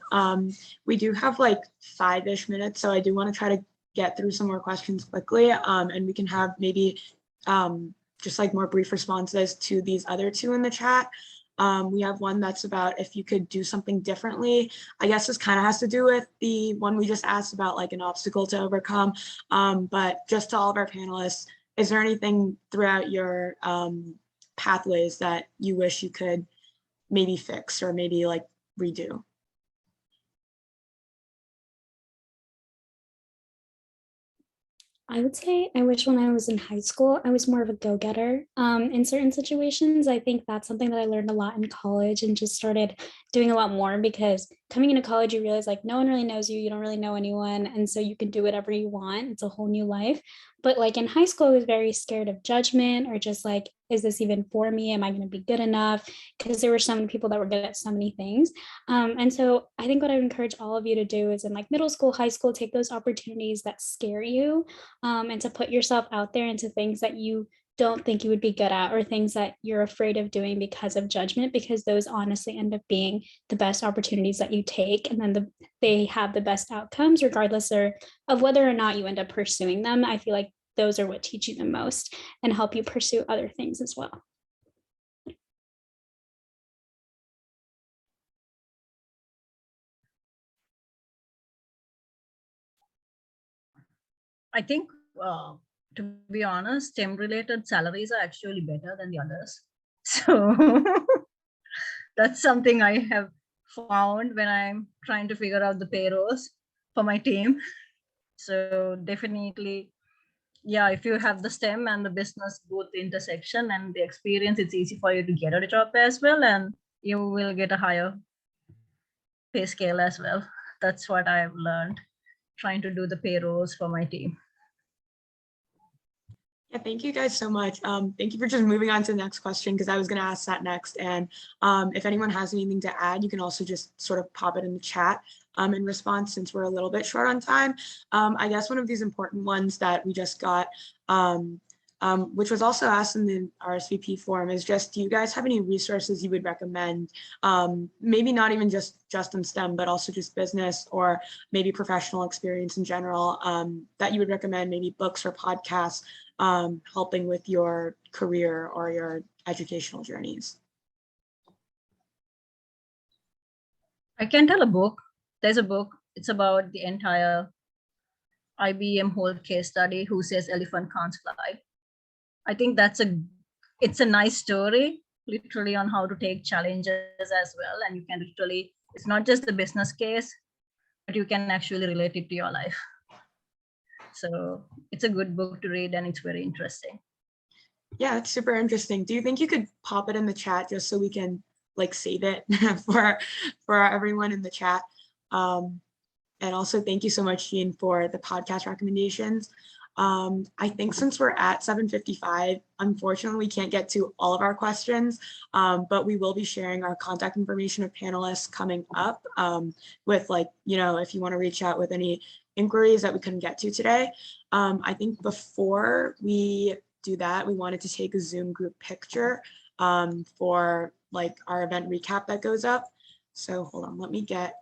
We do have like 5-ish minutes, so I do want to try to get through some more questions quickly, and we can have maybe just like more brief responses to these other two in the chat. We have one that's about if you could do something differently. I guess this kind of has to do with the one we just asked about, like an obstacle to overcome. But just to all of our panelists, is there anything throughout your pathways that you wish you could maybe fix or maybe like redo? I would say I wish when I was in high school, I was more of a go-getter. In certain situations, I think that's something that I learned a lot in college and just started doing a lot more, because coming into college, you realize like no one really knows you, you don't really know anyone. And so you can do whatever you want. It's a whole new life. But like in high school, I was very scared of judgment, or just like, is this even for me? Am I going to be good enough? Because there were so many people that were good at so many things. And so I think what I would encourage all of you to do is in like middle school, high school, take those opportunities that scare you, and to put yourself out there into things that you don't think you would be good at, or things that you're afraid of doing because of judgment, because those honestly end up being the best opportunities that you take, and then they have the best outcomes regardless of whether or not you end up pursuing them. I feel like those are what teach you the most and help you pursue other things as well. I think, to be honest, STEM-related salaries are actually better than the others. So that's something I have found when I'm trying to figure out the payrolls for my team. So definitely, yeah, if you have the STEM and the business both the intersection and the experience, it's easy for you to get a job as well, and you will get a higher pay scale as well. That's what I've learned trying to do the payrolls for my team. Yeah, thank you guys so much. Thank you for just moving on to the next question, because I was going to ask that next. And if anyone has anything to add, you can also just sort of pop it in the chat in response, since we're a little bit short on time. I guess one of these important ones that we just got, which was also asked in the RSVP form, is just, do you guys have any resources you would recommend? Maybe not even just in STEM, but also just business or maybe professional experience in general, that you would recommend, maybe books or podcasts, helping with your career or your educational journeys? I can tell a book. There's a book. It's about the entire IBM whole case study, Who Says Elephant Can't Fly. I think it's a nice story, literally, on how to take challenges as well. And you can literally, it's not just the business case, but you can actually relate it to your life. So it's a good book to read, and it's very interesting. Yeah, it's super interesting. Do you think you could pop it in the chat just so we can like save it for everyone in the chat? And also thank you so much, Jean, for the podcast recommendations. I think since we're at 7:55, unfortunately, we can't get to all of our questions, but we will be sharing our contact information of panelists coming up with, like, you know, if you want to reach out with any inquiries that we couldn't get to today. I think before we do that, we wanted to take a Zoom group picture for like our event recap that goes up. So hold on, let me get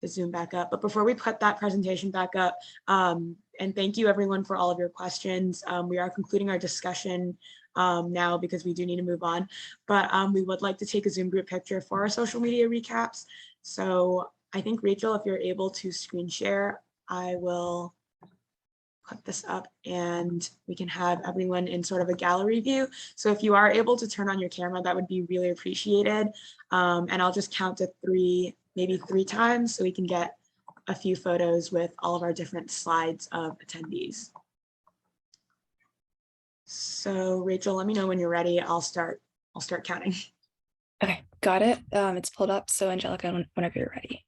the Zoom back up. But before we put that presentation back up, and thank you everyone for all of your questions. We are concluding our discussion now, because we do need to move on. But we would like to take a Zoom group picture for our social media recaps. So I think, Rachel, if you're able to screen share, I will put this up and we can have everyone in sort of a gallery view. So if you are able to turn on your camera, that would be really appreciated. And I'll just count to maybe three times, so we can get a few photos with all of our different slides of attendees. So Rachel, let me know when you're ready. I'll start counting. Okay, got it. It's pulled up. So Angelica, whenever you're ready.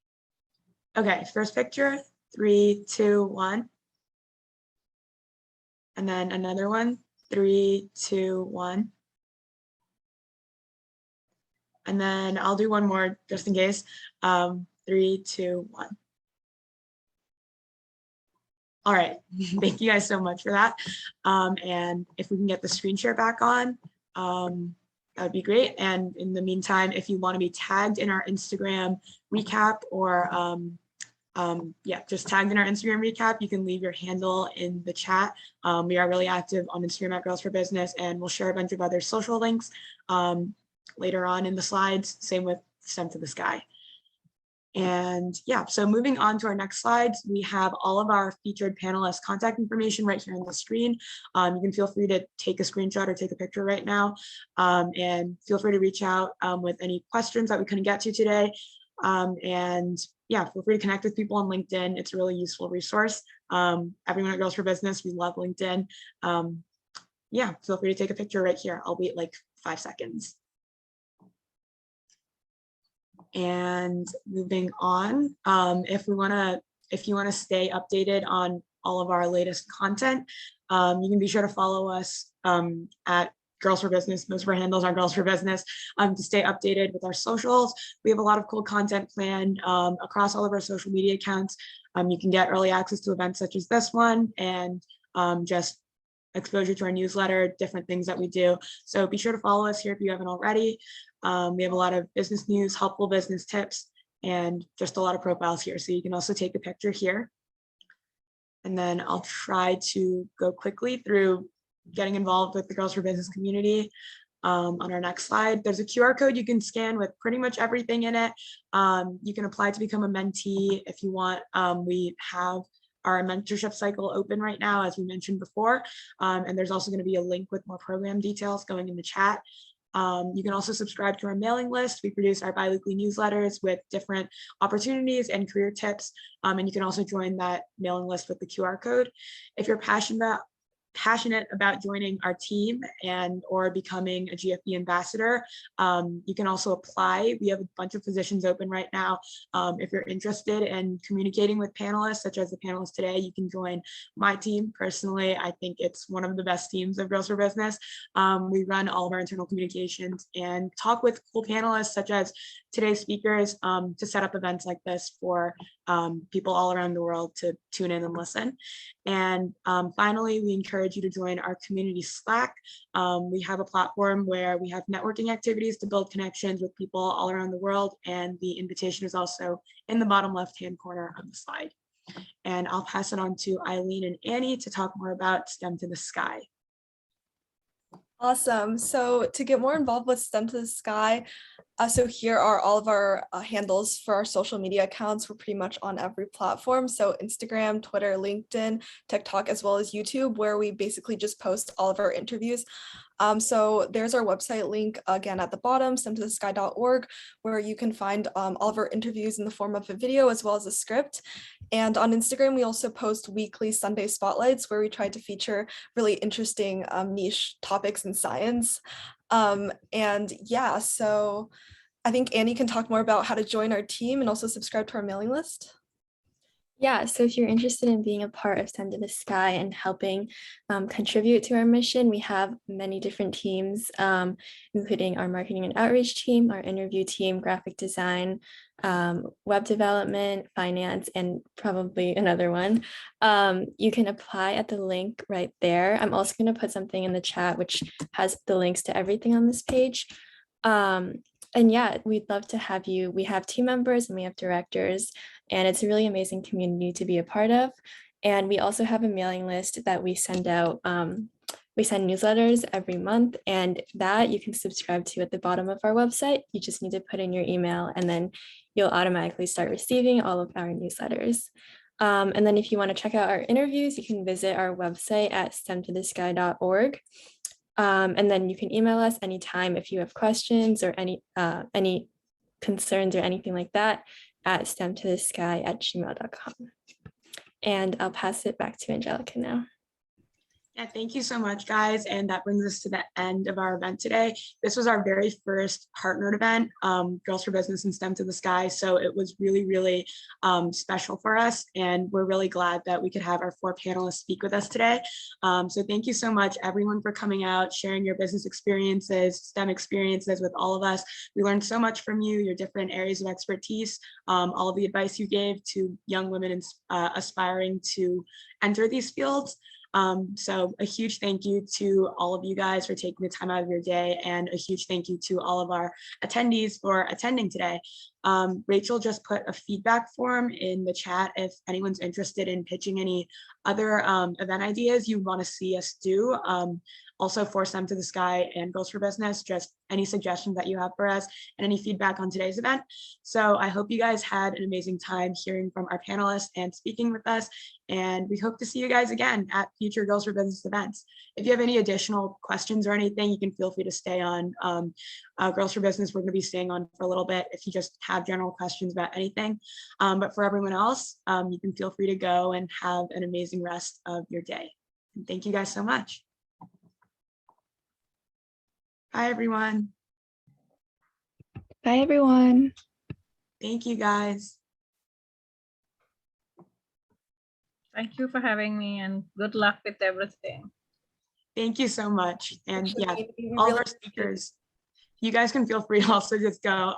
Okay, first picture, 3, 2, 1. And then another one, 3, 2, 1. And then I'll do one more just in case. 3, 2, 1. All right, thank you guys so much for that. And if we can get the screen share back on, that would be great. And in the meantime, if you want to be tagged in our Instagram recap or just tagged in our Instagram recap, you can leave your handle in the chat. We are really active on Instagram at Girls for Business, and we'll share a bunch of other social links later on in the slides. Same with STEM to the Sky. And yeah, so moving on to our next slides, we have all of our featured panelists' contact information right here on the screen. You can feel free to take a screenshot or take a picture right now, and feel free to reach out with any questions that we couldn't get to today. And yeah, feel free to connect with people on LinkedIn. It's a really useful resource. Everyone at Girls for Business, we love LinkedIn. Yeah, feel free to take a picture right here. I'll wait like 5 seconds. And moving on, if you want to stay updated on all of our latest content, you can be sure to follow us at Girls for Business. Most of our handles are Girls for Business, to stay updated with our socials. We have a lot of cool content planned across all of our social media accounts. You can get early access to events such as this one, and just exposure to our newsletter, different things that we do. So be sure to follow us here if you haven't already. We have a lot of business news, helpful business tips, and just a lot of profiles here. So you can also take a picture here. And then I'll try to go quickly through getting involved with the Girls for Business community. On our next slide, there's a QR code you can scan with pretty much everything in it. You can apply to become a mentee if you want. We have our mentorship cycle open right now, as we mentioned before. And there's also going to be a link with more program details going in the chat. You can also subscribe to our mailing list. We produce our biweekly newsletters with different opportunities and career tips. And you can also join that mailing list with the QR code. If you're passionate about joining our team and or becoming a GFB ambassador, you can also apply. We have a bunch of positions open right now. If you're interested in communicating with panelists, such as the panelists today, you can join my team. Personally, I think it's one of the best teams of Girls for Business. We run all of our internal communications and talk with cool panelists, such as today's speakers, to set up events like this for people all around the world to tune in and listen. And finally, we encourage you to join our community Slack. We have a platform where we have networking activities to build connections with people all around the world, and the invitation is also in the bottom left-hand corner of the slide. And I'll pass it on to Eileen and Annie to talk more about STEM to the Sky. Awesome. So to get more involved with STEM to the Sky, so here are all of our handles for our social media accounts. We're pretty much on every platform. So Instagram, Twitter, LinkedIn, TikTok, as well as YouTube, where we basically just post all of our interviews. So there's our website link again at the bottom, stemtothesky.org, where you can find all of our interviews in the form of a video as well as a script. And on Instagram, we also post weekly Sunday spotlights where we try to feature really interesting niche topics in science. And yeah, so I think Annie can talk more about how to join our team and also subscribe to our mailing list. Yeah, so if you're interested in being a part of STEM to the Sky and helping contribute to our mission, we have many different teams, including our marketing and outreach team, our interview team, graphic design, web development, finance, and probably another one. You can apply at the link right there. I'm also going to put something in the chat which has the links to everything on this page. And yeah, we'd love to have you. We have team members and we have directors, and it's a really amazing community to be a part of. And we also have a mailing list that we send out. We send newsletters every month, and that you can subscribe to at the bottom of our website. You just need to put in your email, and then you'll automatically start receiving all of our newsletters. And then if you want to check out our interviews, you can visit our website at stemtothesky.org. And then you can email us anytime if you have questions or any concerns or anything like that at stemtothesky@gmail.com. And I'll pass it back to Angelica now. Yeah, thank you so much, guys. And that brings us to the end of our event today. This was our very first partnered event, Girls for Business and STEM to the Sky. So it was really, really special for us. And we're really glad that we could have our 4 panelists speak with us today. So thank you so much, everyone, for coming out, sharing your business experiences, STEM experiences with all of us. We learned so much from you, your different areas of expertise, all of the advice you gave to young women aspiring to enter these fields. So a huge thank you to all of you guys for taking the time out of your day, and a huge thank you to all of our attendees for attending today. Rachel just put a feedback form in the chat if anyone's interested in pitching any other event ideas you want to see us do. Also for Stem to the Sky and Girls for Business, just any suggestions that you have for us and any feedback on today's event. So I hope you guys had an amazing time hearing from our panelists and speaking with us. And we hope to see you guys again at future Girls for Business events. If you have any additional questions or anything, you can feel free to stay on. Girls for Business, we're going to be staying on for a little bit if you just have general questions about anything. But for everyone else, you can feel free to go and have an amazing rest of your day. And thank you guys so much. Bye, everyone. Bye, everyone. Thank you, guys. Thank you for having me, and good luck with everything. Thank you so much. And yeah, Actually, we all of really our speakers, you guys can feel free to also just go.